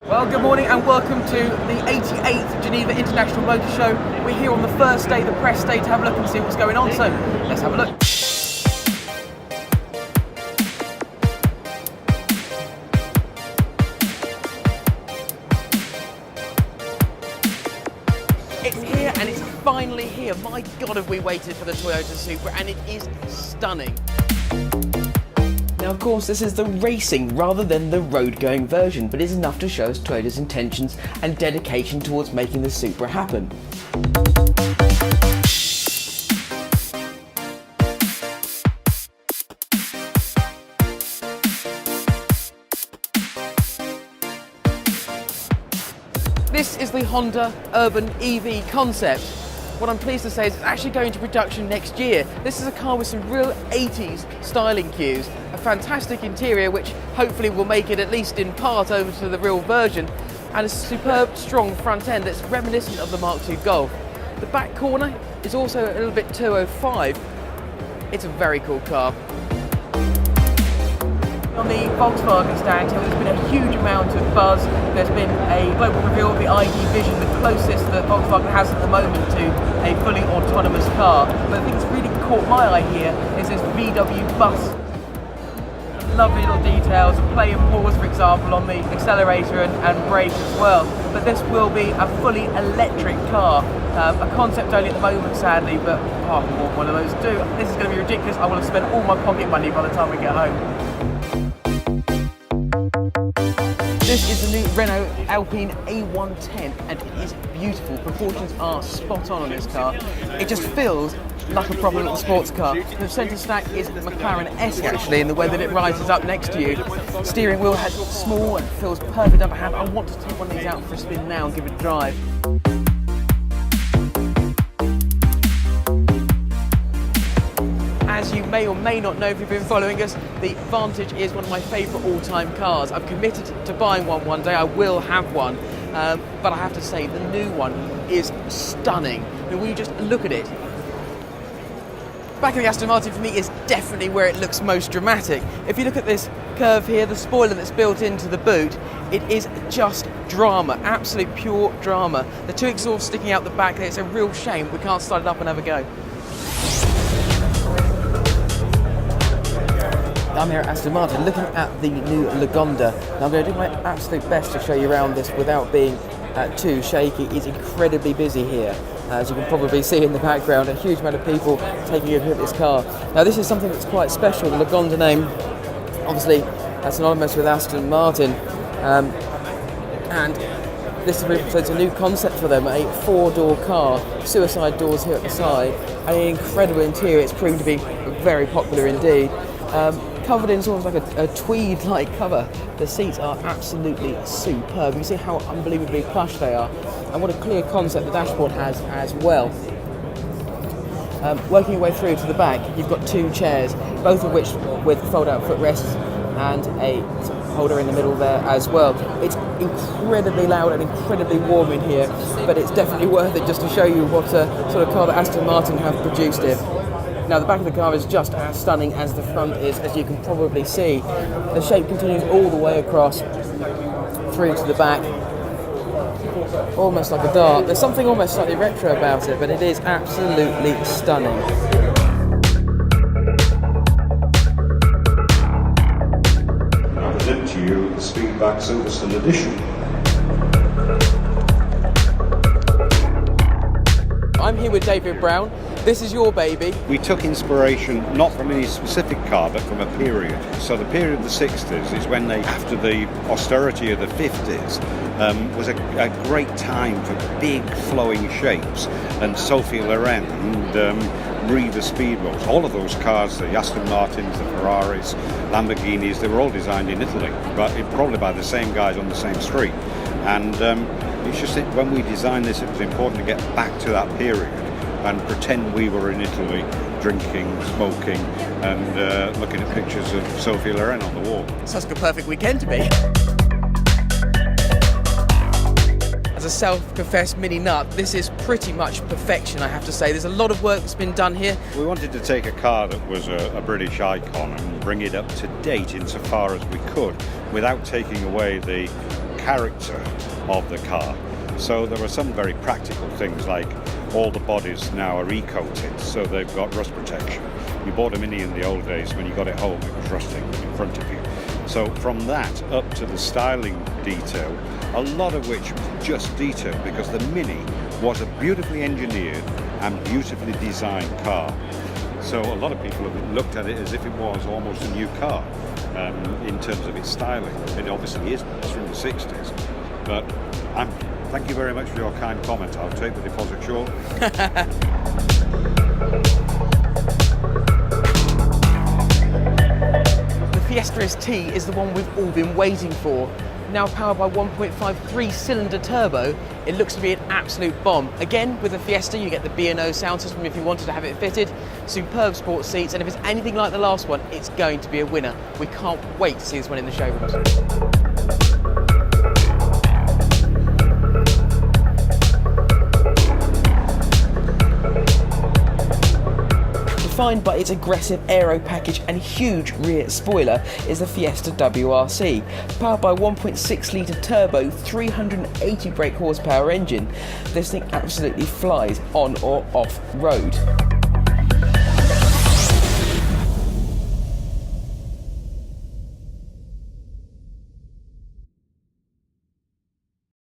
Well, good morning and welcome to the 88th Geneva International Motor Show. We're here on the first day, the press day, to have a look and see what's going on. So, let's have a look. It's here and it's finally here. My God, have we waited for the Toyota Supra, and it is stunning. Now, of course, this is the racing rather than the road-going version, but it's enough to show us Toyota's intentions and dedication towards making the Supra happen. This is the Honda Urban EV concept. What I'm pleased to say is it's actually going to production next year. This is a car with some real 80s styling cues, a fantastic interior which hopefully will make it at least in part over to the real version, and a superb strong front end that's reminiscent of the Mark II Golf. The back corner is also a little bit 205. It's a very cool car. On the Volkswagen stand here, there's been a huge amount of buzz. There's been a global reveal of the ID Vision, the closest that Volkswagen has at the moment to a fully autonomous car. But the thing that's really caught my eye here is this VW bus. Lovely little details, play and pause, for example, on the accelerator and brake as well. But this will be a fully electric car. A concept only at the moment, sadly, but I want one of those too. This is going to be ridiculous. I will have spent all my pocket money by the time we get home. This is the new Renault Alpine A110 and it is beautiful. Proportions are spot on this car. It just feels like a proper little sports car. The centre stack is McLaren-esque actually in the way that it rises up next to you. Steering wheel has small and feels perfect upper hand. I want to take one of these out for a spin now and give it a drive. As you may or may not know if you've been following us, the Vantage is one of my favourite all-time cars. I've committed to buying one day. I will have one, but I have to say the new one is stunning. I mean, will you just look at it? Back of the Aston Martin for me is definitely where it looks most dramatic. If you look at this curve here, the spoiler that's built into the boot, it is just drama, absolute pure drama. The two exhausts sticking out the back there, it's a real shame we can't start it up and have a go. I'm here at Aston Martin looking at the new Lagonda. Now I'm going to do my absolute best to show you around this without being too shaky. It's incredibly busy here. As you can probably see in the background, a huge amount of people taking a look at this car. Now this is something that's quite special. The Lagonda name, obviously, that's synonymous with Aston Martin. And this represents a new concept for them, a four-door car, suicide doors here at the side, and an incredible interior. It's proved to be very popular indeed. Covered in sort of like a tweed-like cover. The seats are absolutely superb. You can see how unbelievably plush they are, and what a clear concept the dashboard has as well. Working your way through to the back, you've got two chairs, both of which with fold-out footrests and a holder in the middle there as well. It's incredibly loud and incredibly warm in here, but it's definitely worth it just to show you what sort of car that Aston Martin have produced here. Now the back of the car is just as stunning as the front is, as you can probably see. The shape continues all the way across through to the back, almost like a dart. There's something almost slightly retro about it, but it is absolutely stunning. I present to you the Speedback Silverstone Edition. I'm here with David Brown. This is your baby. We took inspiration not from any specific car but from a period. So the period of the 60s is when they, after the austerity of the 50s, was a great time for big flowing shapes, and Sophie Loren and Riva Speedboats, all of those cars, the Aston Martins, the Ferraris, Lamborghinis, they were all designed in Italy, but probably by the same guys on the same street. And it's just that when we designed this, it was important to get back to that period and pretend we were in Italy, drinking, smoking, and looking at pictures of Sophie Loren on the wall. Sounds like a perfect weekend to me. As a self-confessed mini nut, this is pretty much perfection, I have to say. There's a lot of work that's been done here. We wanted to take a car that was a British icon and bring it up to date insofar as we could, without taking away the character of the car. So there are some very practical things, like all the bodies now are e-coated, so they've got rust protection. You bought a Mini in the old days, when you got it home it was rusting in front of you. So from that up to the styling detail, a lot of which was just detail, because the Mini was a beautifully engineered and beautifully designed car. So a lot of people have looked at it as if it was almost a new car in terms of its styling. It obviously isn't, it's from the 60s. But thank you very much for your kind comment. I'll take the deposit, sure. The Fiesta ST is the one we've all been waiting for. Now powered by 1.5 cylinder turbo, it looks to be an absolute bomb. Again, with the Fiesta, you get the B&O sound system if you wanted to have it fitted, superb sports seats, and if it's anything like the last one, it's going to be a winner. We can't wait to see this one in the showrooms. Defined by its aggressive aero package and huge rear spoiler is the Fiesta WRC. Powered by 1.6 litre turbo, 380 brake horsepower engine, this thing absolutely flies on or off road.